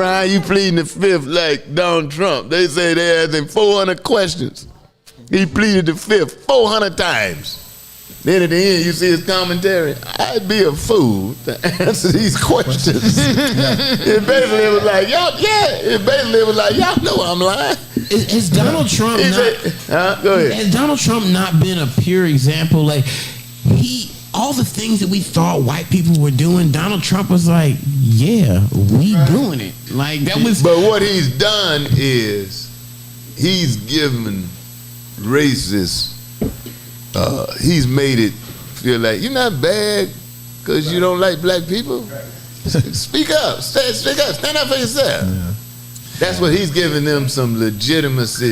Ryan, you pleading the fifth like Donald Trump. They say they asked him 400 questions. He pleaded the fifth 400 times. Then at the end, you see his commentary. I'd be a fool to answer these questions. It basically was like, y'all, It basically was like, y'all know I'm lying. Is Donald Trump go ahead. Has Donald Trump not been a pure example? Like all the things that we thought white people were doing, Donald Trump was like, yeah, we doing it. Like that was. But what he's done is he's given racists. He's made it feel like you're not bad because you don't like black people. Speak up, stand up for yourself. Yeah. That's what he's giving them, some legitimacy.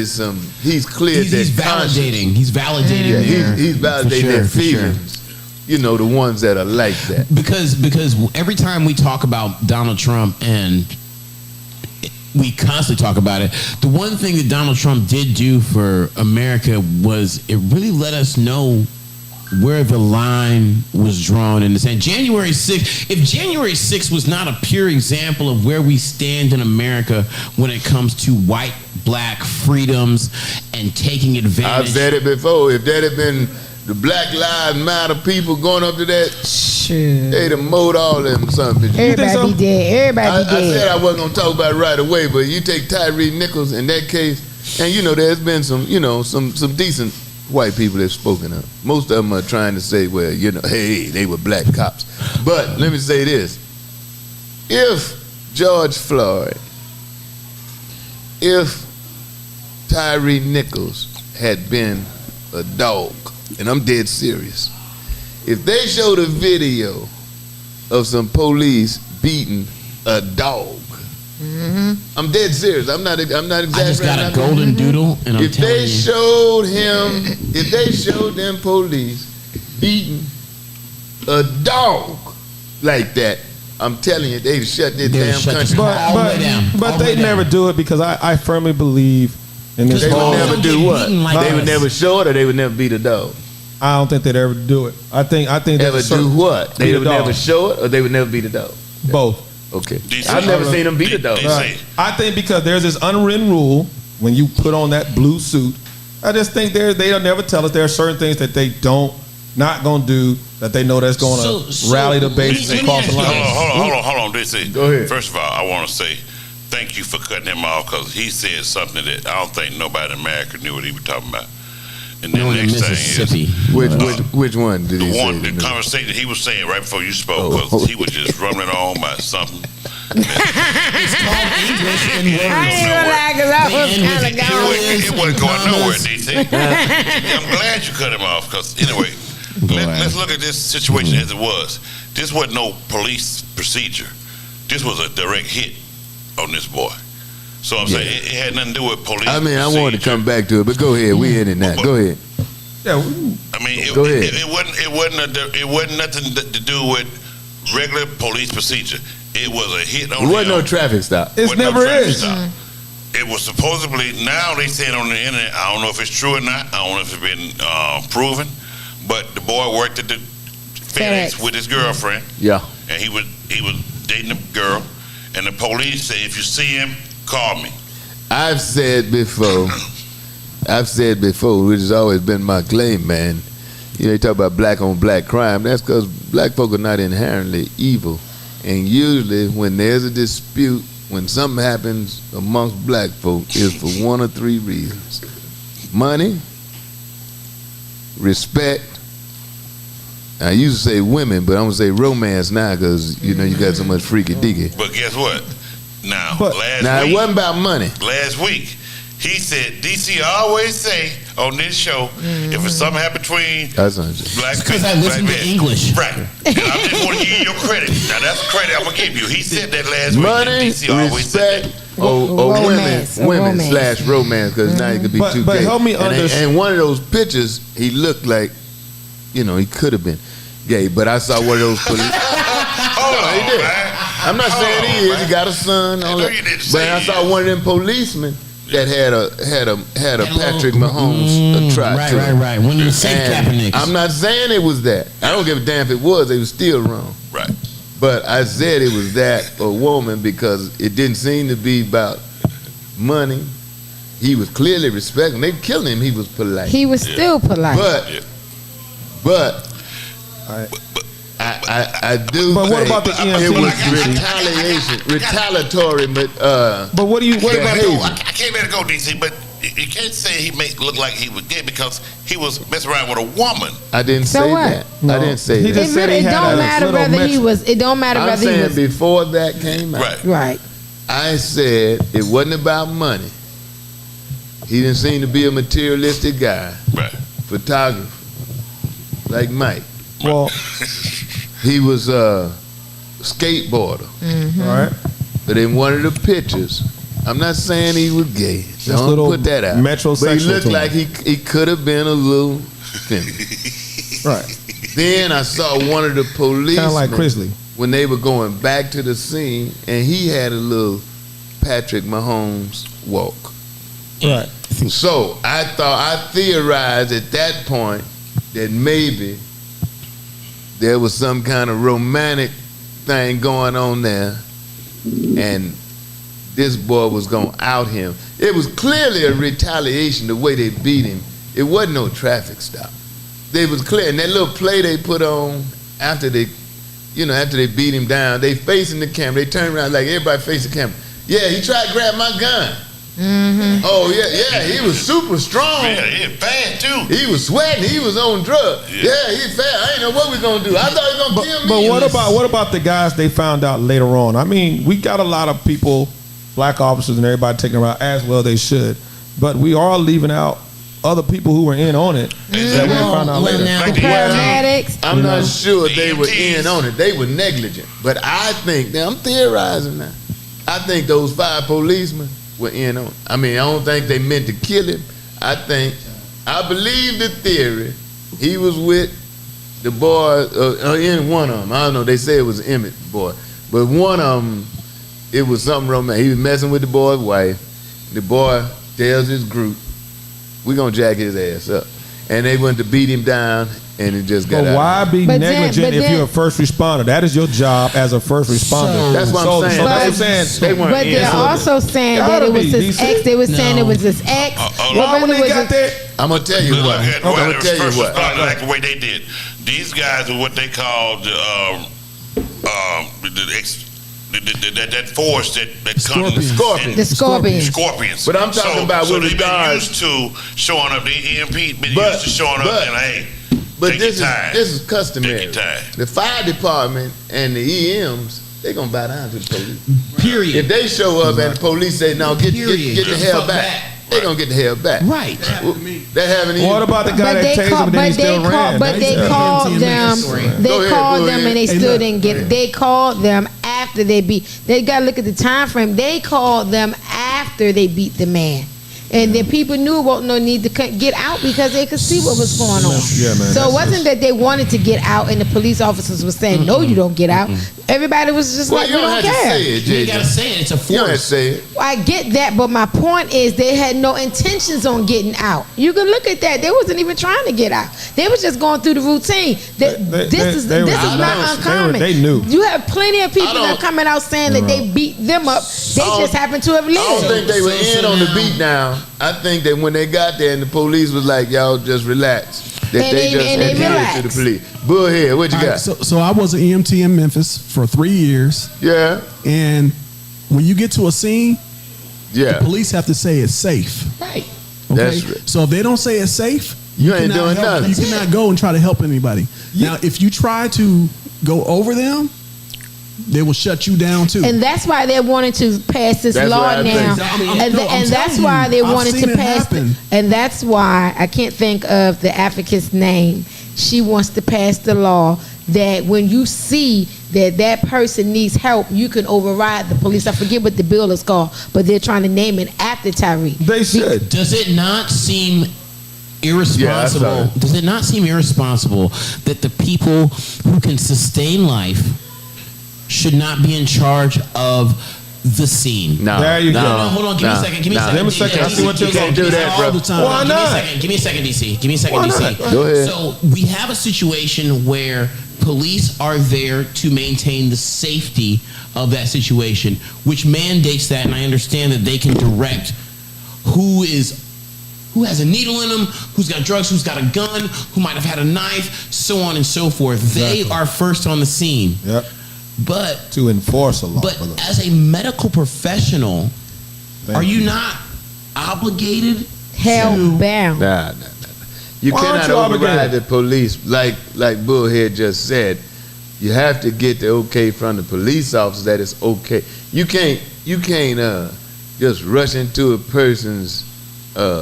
He's cleared he's validating. He's validating. He's validating their feelings. Sure. You know, the ones that are like that. Because every time we talk about Donald Trump, and we constantly talk about it, the one thing that Donald Trump did do for America was it really let us know where the line was drawn in the sand. January 6th, if January 6th was not a pure example of where we stand in America when it comes to white, black freedoms and taking advantage. I've said it before. If that had been the Black Lives Matter people going up to that, they'd have mowed all them something. Everybody dead. I said I wasn't going to talk about it right away, but you take Tyree Nichols in that case, and you know there's been some decent white people that have spoken up. Most of them are trying to say, well, hey, they were black cops. But let me say this. If George Floyd, if Tyree Nichols had been a dog, and I'm dead serious, if they showed a video of some police beating a dog, I'm dead serious. I'm not exaggerating. I just got a golden doodle, and I'm telling you. If they showed them police beating a dog like that, I'm telling you, they'd shut their damn country down. But they never do it because I firmly believe in this. They would never do what? They would never show it, or they would never beat a dog. I don't think they'd ever do it. I think ever do what? They would never show it, or they would never beat a dog. Both. Okay. I've never seen them beat a dog. Right. I think because there's this unwritten rule when you put on that blue suit. I just think they'll never tell us there are certain things that they not gonna do that they know that's gonna rally the base and cross the line. Hold on, DC. Go ahead. First of all, I want to say thank you for cutting him off because he said something that I don't think nobody in America knew what he was talking about. And then the next thing is which one did he say? The conversation he was saying right before you spoke, because he was just rumbling on about something. It's called English and words. I ain't gonna lie, because I was kind of going. It wasn't going nowhere, DC. I'm glad you cut him off, because anyway, let's look at this situation as it was. This wasn't no police procedure. This was a direct hit on this boy. So I'm saying it had nothing to do with police. I mean, I wanted to come back to it, but go ahead. We in it now. Go ahead. Yeah. I mean, go ahead. It wasn't nothing to do with regular police procedure. It was a hit on him. It wasn't no traffic stop. It never is. It was supposedly, now they say it on the internet, I don't know if it's true or not, I don't know if it's been proven, but the boy worked at the FedEx with his girlfriend. Yeah. And he was dating a girl, and the police say, if you see him, call me. I've said before, which has always been my claim, man. You talk about black on black crime. That's because black folk are not inherently evil. And usually when there's a dispute, when something happens amongst black folk, it's for one of three reasons. Money, respect. I used to say women, but I'm going to say romance now because, you got so much freaky deaky. But guess what? Now, it wasn't about money. Last week, he said, DC always say on this show, if it's something happen between black people, because I listen to English. Right. And I just want to give you your credit. Now, that's the credit I'm going to give you. He said that last week. Money, DC always respect, said or women/romance, because now you could be too gay. But help me understand. And one of those pictures, he looked like, he could have been gay, but I saw one of those police. He did. I'm not saying he is. He got a son. But I saw one of them policemen that had a Patrick Mahomes try. Right. When you say Kaepernick. I'm not saying it was that. I don't give a damn if it was. They was still wrong. Right. But I said it was that a woman because it didn't seem to be about money. He was clearly respecting. They killed him. He was polite. He was still polite. But I do. But what think about the EMT? it was retaliatory. But what do you? What about behavior. I can't let it go, DC. But you can't say he make look like he was gay because he was messing around with a woman. I didn't So say what? that. No. I didn't say He that. just said he It had don't a matter little whether he mental- was. It don't matter I'm whether he saying was. before that came out, Right. Right. I said it wasn't about money. He didn't seem to be a materialistic guy. Right. Photographer, like Mike. Well, He was a skateboarder. right. But in one of the pictures, I'm not saying he was gay. Just Don't little put that out. metrosexual But he looked to him. like he could have been a little feminine. Right. Then I saw one of the police Kind of like Chrisley. when they were going back to the scene, and he had a little Patrick Mahomes walk. Right. So I theorized at that point that maybe there was some kind of romantic thing going on there, and this boy was gonna out him. It was clearly a retaliation the way they beat him. It wasn't no traffic stop. It was clear, and that little play they put on after they beat him down, they facing the camera. They turned around like everybody facing the camera. Yeah, he tried to grab my gun. Oh yeah, he was super strong. Yeah, he was bad too. He was sweating. He was on drugs. Yeah, he fast. I didn't know what we gonna do. I thought he was gonna kill me. But what about the guys they found out later on? I mean, we got a lot of people, black officers and everybody taking around as well they should, but we are leaving out other people who were in on it that we found out later. now- Like The the paramedics. I'm not sure The they were EMTs. in on it. They were negligent. But I think, now I'm theorizing now. I think those 5 policemen were in on it. I mean, I don't think they meant to kill him. I believe the theory. He was with the boy, in one of them. I don't know. They say it was Emmett boy. But one of them, it was something romantic. He was messing with the boy's wife. The boy tells his group, we gonna jack his ass up. And they went to beat him down, and it just got But out. why be But then- negligent but if then- you're a first responder? That is your job as a first responder. That's what I'm saying. So that's what I'm saying. They weren't But in they're on it. also saying that Gotta it was be, his DC. ex. They were saying No. it was his ex. Why when they got there? I'm gonna tell you Look what. at I'm well, gonna tell you first what. responders like the way they did. These guys are what they called that force that comes. Scorpion. The Scorpions. Scorpions. But I'm talking about so with they've been regards- used to showing up. The EMP been But- used to showing up but- and hey, But take this your time. is customary. Take your time. The fire department and the EMs, they gonna bow down to the police. Period. If they show up and the police say, "No, get Period. the hell Fuck back," back. they gonna get the hell back. Right. That happened. What about the guy that tased him and then he still ran? But they called them. Go They ahead, called go them ahead. and they Hey, still look. didn't get it. They called them after they beat. They got to look at the time frame. They called them after they beat the man. And then people knew what no need to get out because they could see what was going on. Yeah, man, So that's it wasn't that they wanted to get out and the police officers were saying, no, you don't get out. Everybody was just Well, like, you we don't don't have to care. say it, You JJ. gotta say it. It's a You don't have to force. say it. I get that, but my point is they had no intentions on getting out. You can look at that. They wasn't even trying to get out. They was just going through the routine. This is they were- not uncommon. they knew. You have plenty of people I that are don't- coming out saying that they beat them up. They don't- just happen to have I don't lived. think they were So in on the now- beat down. I think that when they got there and the police was like, "Y'all just relax," that And they they- just and they adhered to relaxed. the police. Bullhead, what you All right, got? so I was an EMT in Memphis for 3 years, Yeah, and when you get to a scene, yeah. police have to say it's safe. Right. Okay? That's right. So if they don't say it's safe, You ain't cannot doing help- nothing. You cannot go and try to help anybody. Now, if you try to go over them, they will shut you down too. And that's why they wanted to pass this That's law what I now. think. And, No, I'm and that's telling why you, they I've wanted seen to it pass. happen. And that's why I can't think of the advocate's name. She wants to pass the law that when you see that person needs help, you can override the police. I forget what the bill is called, but they're trying to name it after Tyree. They should. Does it not seem irresponsible? Yeah, I saw it. Does it not seem irresponsible that the people who can sustain life should not be in charge of the scene? No, There you No, go. hold on. Give me a second. Give me a second. Give me a second. I see what you're You can't do that, all bro. the time. Why not? Give me a second, DC. Give me a second, Why DC. not? Go ahead. So we have a situation where police are there to maintain the safety of that situation, which mandates that, and I understand that they can direct who has a needle in them, who's got drugs, who's got a gun, who might have had a knife, so on and so forth. Exactly. They are first on the scene. Yep. But to enforce a law. But as a medical professional, are you not obligated? Hell bound. Nah. You cannot override the police, like Bullhead just said. You have to get the okay from the police officer that it's okay. You can't just rush into a person's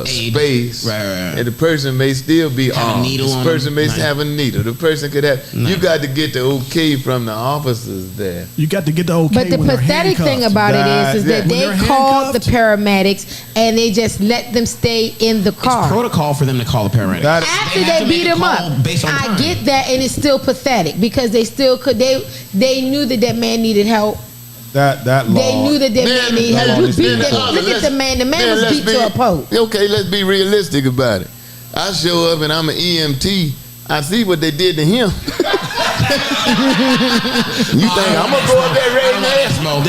space, right. And the person may still be armed. The person may have a needle. The person could have. You got to get the okay from the officers there. You got to get the okay. But the pathetic thing about it is that they called the paramedics and they just let them stay in the car. It's protocol for them to call the paramedics after they beat him up. I get that, and it's still pathetic because they still could. They knew that man needed help. That law. They knew that man needed help. You beat them. Look at the man. The man was beat to a pulp. Okay, let's be realistic about it. I show up and I'm an EMT. I see what they did to him. You think I'm gonna go up there right now?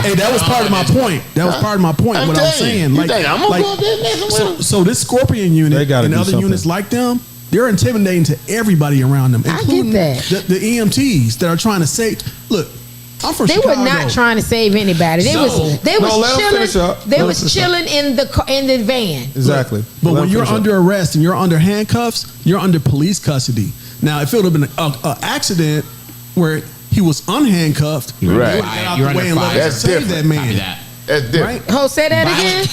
Hey, that was part of my point. That was part of my point. What I'm saying, you think I'm gonna go up there messing with them? So this Scorpion unit and other units like them, they're intimidating to everybody around them, including the EMTs that are trying to say, look. I'm from Chicago. They were not trying to save anybody. They was chilling in the van. Exactly. But when you're under arrest and you're under handcuffs, you're under police custody. Now, if it would have been an accident where he was unhandcuffed, right? You're under fire. That's different. That man. That's different. Right? Say that again.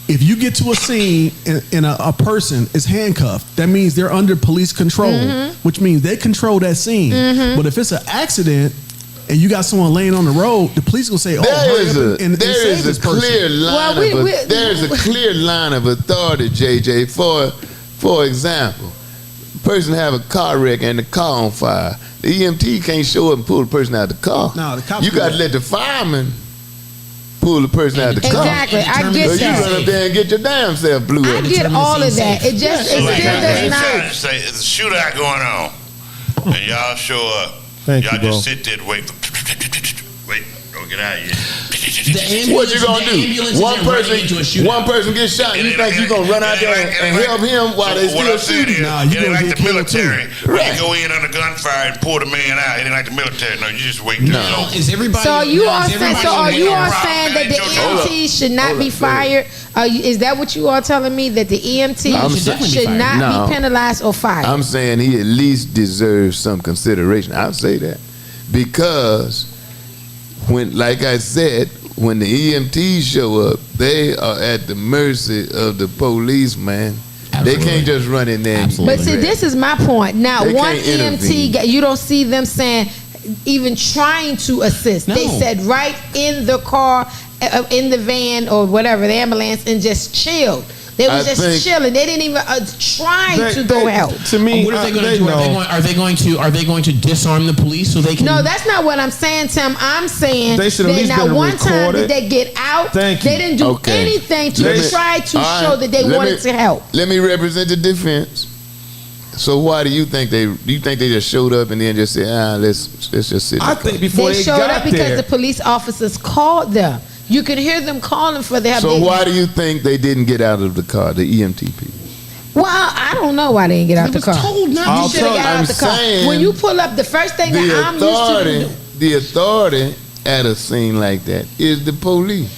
If you get to a scene and a person is handcuffed, that means they're under police control, which means they control that scene. But if it's an accident and you got someone laying on the road, the police will say, there is a clear line of authority, JJ. For example, a person have a car wreck and the car on fire. The EMT can't show up and pull the person out of the car. No, the cops you got to let the fireman pull the person out of the car. Exactly, I get so that. You run up there and get your damn self blew up. I get all of that. It still does not. Say it's a shootout going on, and y'all show up. Y'all just sit there and wait. Wait, don't get out yet. What you gonna do? One person gets shot. You think you gonna run out there and help him while they still shooting? Nah, you gonna like get the killed military. too. When you go in under gunfire and pull the man out, it ain't like the military. No, you just wait. No, is everybody? So are you all saying that the EMT should not be fired? Is that what you are telling me, that the EMT should not be penalized or fired? I'm saying he at least deserves some consideration. I'll say that because when, like I said, when the EMTs show up, they are at the mercy of the police, man. Absolutely. They can't just run in there. But see, this is my point. Now, one EMT, you don't see them saying, even trying to assist. No. They said right in the car, in the van or whatever, the ambulance, and just chilled. They were just chilling. They didn't even try to go help. To me, what are they going to do? Are they going to disarm the police so they can? No, that's not what I'm saying, Tim. I'm saying they should at least been one recorded. time did they get out. They didn't do anything to try to show that they wanted to help. Let me represent the defense. So why do you think they just showed up and then just said, let's just sit? I think before they showed up because the police officers called them. You can hear them calling for their help. So why do you think they didn't get out of the car, the EMT people? Well, I don't know why they didn't get out the car. Told not you should have got out the car. When you pull up, the first thing that I'm used to do. The authority at a scene like that is the police.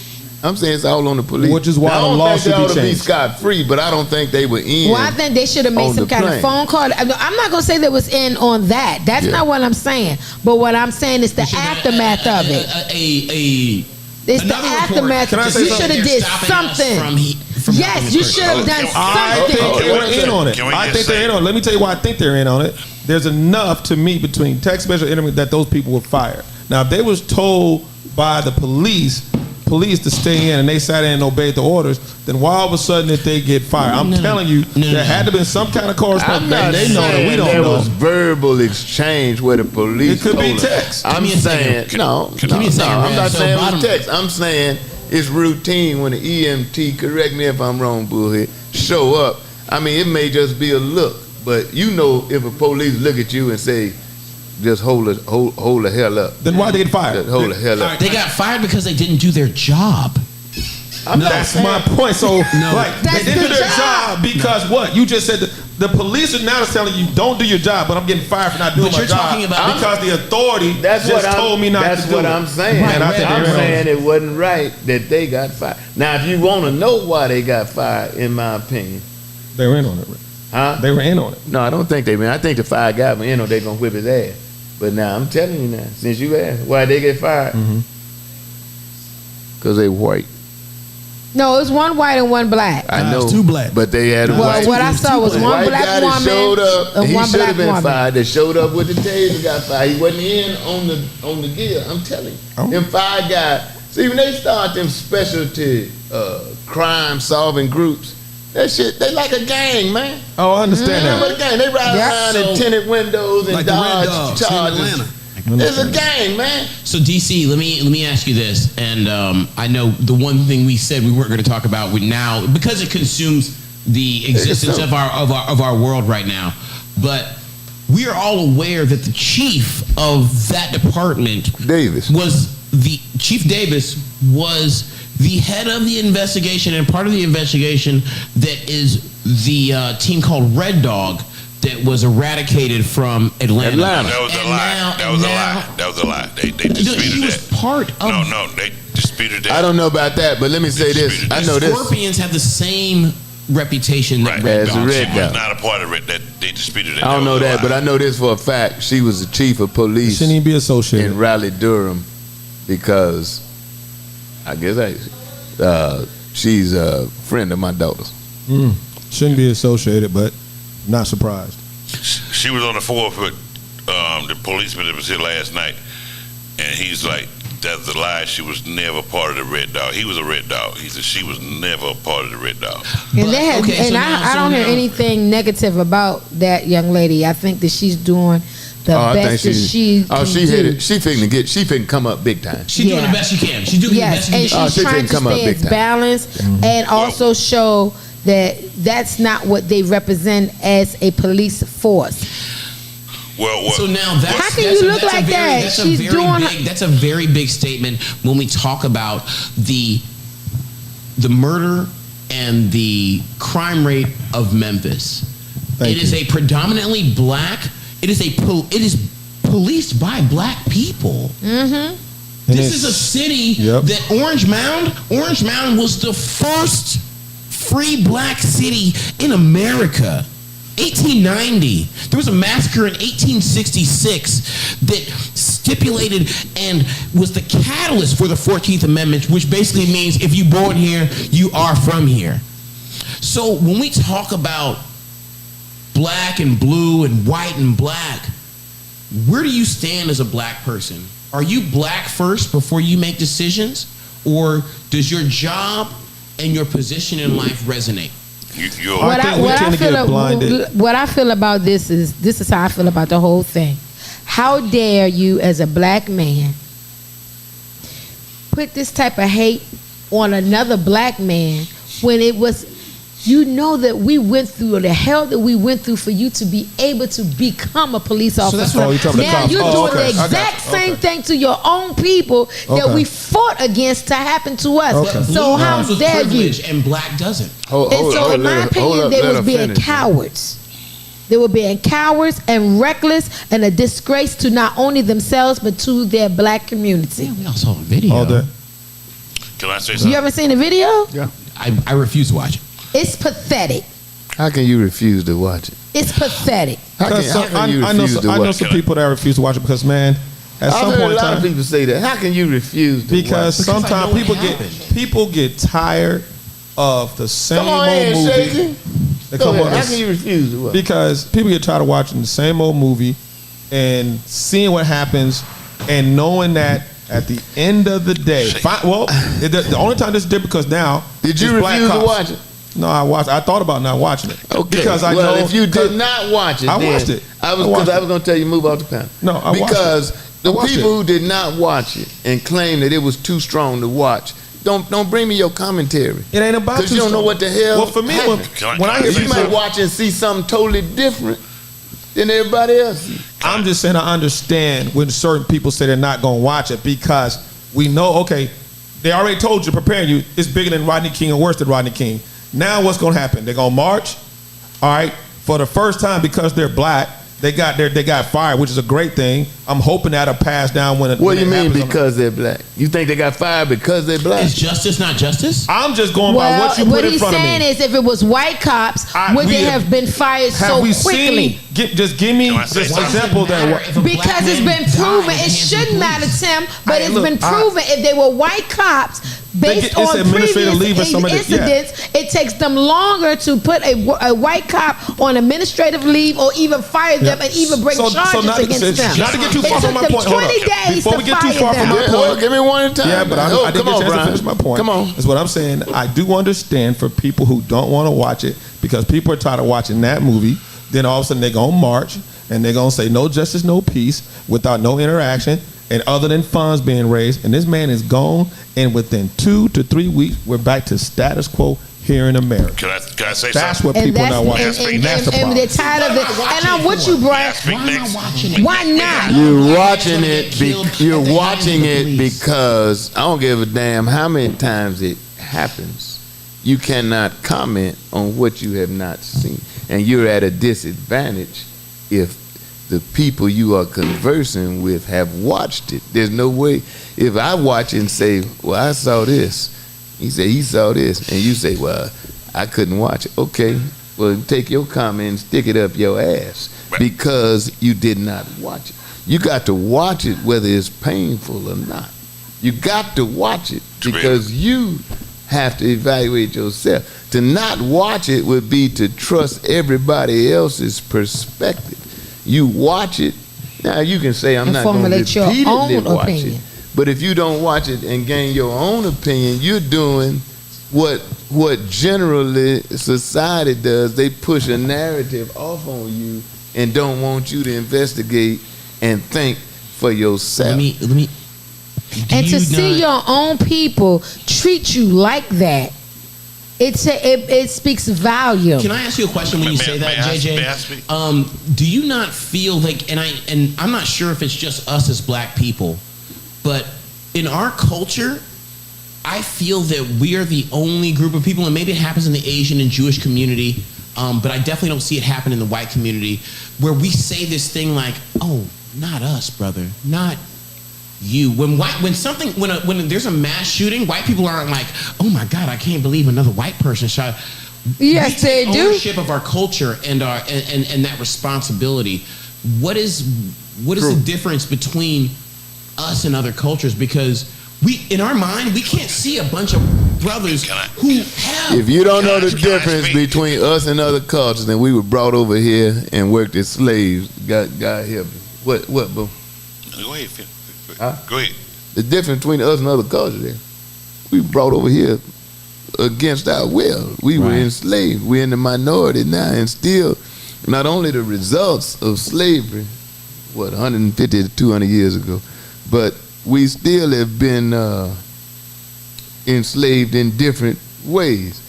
I'm saying it's all on the police. Which is why the law should be changed. I don't think they ought to be scot-free, but I don't think they were in. Well, I think they should have made some kind of phone call. I'm not going to say they was in on that. That's not what I'm saying. But what I'm saying is the aftermath of it. It's the aftermath. You should have did something. Yes, you should have done something. I think they're in on it. I think they're in on it. Let me tell you why I think they're in on it. There's enough to me between text special internet that those people were fired. Now, if they was told by the police to stay in and they sat in and obeyed the orders, then why all of a sudden did they get fired? I'm telling you, there had to have been some kind of correspondence. They know that we don't know. There was verbal exchange where the police. It could be text. I'm saying no. I'm not saying it was text. I'm saying it's routine when the EMT, correct me if I'm wrong, Bullhead, show up. I mean, it may just be a look, but you know if a police look at you and say, just hold the hell up. Then why'd they get fired? Just hold the hell up. They got fired because they didn't do their job. That's my point. So, like, That's they didn't do the their job because what? You just said the police are now telling you don't do your job, but I'm getting fired for not doing But my you're job talking about- because the authority told me not to do it. That's what I'm saying. Right, I think I'm they're saying it wasn't right that they got fired. Now, if you want to know why they got fired, in my opinion, they were in on it. huh? They were in on it. No, I don't think they were. I think the fired guy were in on they gonna whip his ass. But now I'm telling you now, since you asked why they get fired, because they white. No, it's one white and one black. I know, it's two black. but they had a Well, white. what I saw was the one white black guy that woman showed up, and he one should black have been woman. fired. That showed up with the taser got fired. He wasn't in on the gear. I'm telling you, Oh. them five guys. See, when they start them specialty crime solving groups, that shit, they like a gang, man. Oh, I understand Remember that. the gang? They ride around in tinted windows and Like the Red dodge Dogs in charges. Atlanta. It's a gang, man. So DC, let me ask you this, and I know the one thing we said we weren't going to talk about with now because it consumes the existence of our world right now, but we are all aware that the chief of that department was the head of the investigation and part of the investigation that is the team called Red Dog that was eradicated from Atlanta. That was a lie. That was a lie. They disputed he was that. part of. No, they disputed that. I don't know about that, but let me say this. I know this. Scorpions have the same reputation that Right. Red As Dogs Red have. She Dog. was not a part of it. That they disputed that. I don't know was a that, lie. but I know this for a fact. She was the chief of police Shouldn't even be associated. in Raleigh, Durham, because I guess she's a friend of my daughter's. Shouldn't be associated, but not surprised. She was on the force with the policeman that was here last night, and he's like, "That's a lie. She was never part of the Red Dog. He was a Red Dog. He said she was never a part of the Red Dog." And they had, okay, and so I now- don't hear anything negative about that young lady. I think that she's doing the best that she can she do. hit it. She finna come up big time. She's doing the best she can. She's doing Yes, the and best she can. she's she trying can to come up stay big as time. balanced and also show that that's not what they represent as a police force. Well, So now How can you look like that? That's She's a very doing her- big. That's a very big statement when we talk about the murder and the crime rate of Memphis. Thank It is you. a predominantly black. It is policed by black people. Mm-hmm. This is a city Yep. that Orange Mound was the first free black city in America. 1890. There was a massacre in 1866 that stipulated and was the catalyst for the 14th Amendment, which basically means if you're born here, you are from here. So when we talk about black and blue and white and black, where do you stand as a black person? Are you black first before you make decisions? Or does your job and your position in life resonate? you're What think we tend to get blinded. What I feel about this is how I feel about the whole thing. How dare you, as a black man, put this type of hate on another black man when it was, you know, that we went through the hell that we went through for you to be able to become a police officer. that's what- Oh, you're talking now about you're cops. doing Oh, okay. the I got exact you. same Okay. thing to your own people that Okay. we fought against to happen to us. Okay. So Blue how comes with dare you? privilege and black doesn't. And so, in my opinion, they was being cowards. They were being cowards and reckless and a disgrace to not only themselves but to their black community. We all saw a video. All that. Can I say You something? ever seen the video? Yeah. I refuse to watch it. It's pathetic. How can you refuse to watch it? It's pathetic. How Because can you I know refuse to I know watch some it? people that refuse to watch it because, man, at I've some heard point a in lot of time, people say that. How can you refuse to because watch it? I sometimes know what people get tired of the same Come on in, old movie. Shaky. They Go come ahead. on How this- can you refuse to watch it? Because people get tired of watching the same old movie and seeing what happens and knowing that at the end of the day, the only time this is different because now Did you it's black refuse to cops. watch it? No, I thought about not watching it. Okay. Because I well, know if you cause- did not watch it, I then watched it. I was I watched because I it. was going to tell you move off the panel. No, I watched because it. I the watched people it. who did not watch it and claim that it was too strong to watch, don't bring me your commentary. It ain't about Because you don't know what the hell. Well, for me, when happened. I hear Can I You say might watch and see something totally different than everybody else. I'm just saying I understand when certain people say they're not going to watch it because we know, okay, they already told you, preparing you, it's bigger than Rodney King or worse than Rodney King. Now what's going to happen? They're going to march, all right, for the first time because they're black. They got fired, which is a great thing. I'm hoping that'll pass down when it. What do you mean happens. because they're black? You think they got fired because they're black? Is justice not justice? I'm just going by what you put in front of me. What he's saying is, if it was white cops, would they have been fired so quickly? Just give me this example that because it's been proven. It shouldn't matter, Tim, but it's been proven if they were white cops. Based on previous incidents, it takes them longer to put a white cop on administrative leave or even fire them and even bring charges against them. Not to get too far from my point. 20 days before we get too far from my point, give me one at a time. Yeah, but I didn't get a chance to finish my point. Come on. That's what I'm saying. I do understand for people who don't want to watch it because people are tired of watching that movie. Then all of a sudden they're going to march and they're going to say no justice, no peace without no interaction. And other than funds being raised, and this man is gone, and within 2 to 3 weeks, we're back to status quo here in America. Can I say that's something? What people are not watching. And they're tired of it. And I'm with you, Brian. Why not? You're watching it. You're watching it because I don't give a damn how many times it happens. You cannot comment on what you have not seen, and you're at a disadvantage if the people you are conversing with have watched it. There's no way. If I watch it and say, well, I saw this. He said he saw this. And you say, well, I couldn't watch it. Okay, well, take your comment and stick it up your ass because you did not watch it. You got to watch it whether it's painful or not. You got to watch it because you have to evaluate yourself. To not watch it would be to trust everybody else's perspective. You watch it, now you can say I'm not going to repeatedly watch it. But if you don't watch it and gain your own opinion, you're doing what generally society does. They push a narrative off on you and don't want you to investigate and think for yourself. Let me. And to see your own people treat you like that, it speaks volume. Can I ask you a question when you say that, JJ? Do you not feel like, and I'm not sure if it's just us as black people, but in our culture, I feel that we are the only group of people, and maybe it happens in the Asian and Jewish community, but I definitely don't see it happen in the white community, where we say this thing like, "Oh, not us, brother, not you." When there's a mass shooting, white people aren't like, "Oh my God, I can't believe another white person shot." Yes, they do. Ownership of our culture and our and that responsibility. What is the difference between us and other cultures? Because we, in our mind, we can't see a bunch of brothers who have. If you don't know the difference between us and other cultures, then we were brought over here and worked as slaves. God help you. What, bro? Go ahead, Phil. Huh? Go ahead. The difference between us and other cultures is we were brought over here against our will. We were enslaved. We're in the minority now, and still, not only the results of slavery, 150 to 200 years ago, but we still have been enslaved in different ways.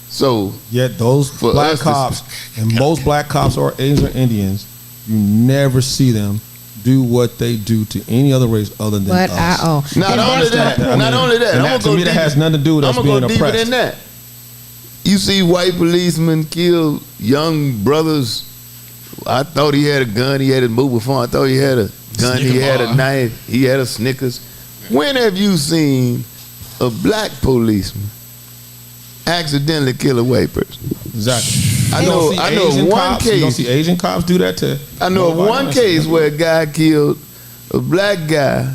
So yet those black cops and most black cops or Asian Indians, you never see them do what they do to any other race other than us. Not only that. And to me, that has nothing to do with us being oppressed. Deeper than that. You see white policemen kill young brothers. I thought he had a gun. He had a mobile phone. I thought he had a gun. He had a knife. He had a Snickers. When have you seen a black policeman accidentally kill a white person? Exactly. I know one case. You don't see Asian cops do that to. I know of one case where a guy killed a black guy,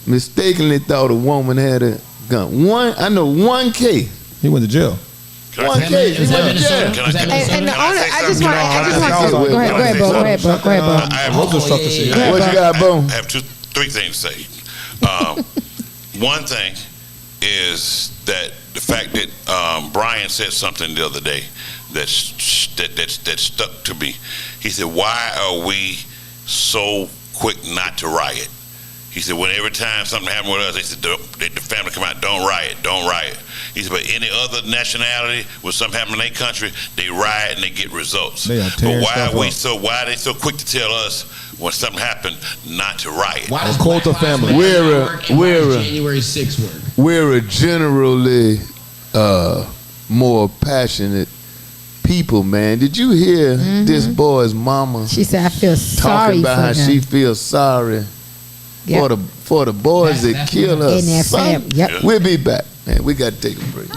mistakenly thought a woman had a gun. I know one case. He went to jail. One case. He went to jail. And the owner, I just want to go ahead, Bo. Go ahead, Bo. I have what you got, Bo? I have three things to say. One thing is that the fact that Brian said something the other day that stuck to me. He said, "Why are we so quick not to riot?" He said, "When every time something happened with us, they said the family come out, don't riot, don't riot." He said, but any other nationality, when something happens in their country, they riot and they get results. They are But tearing why stuff are up. why are they so quick to tell us when something happened not to riot? Why does Quote the Black Lives family. Matter We're a- work, and why we're does a- January 6th work? We're a generally more passionate people, man. Did you hear this boy's mama She said, I feel sorry talking about for how them. she feels sorry Yep. for the boys that That's kill what- her In their son? family. Yep. We'll be back, man. We got to take a break.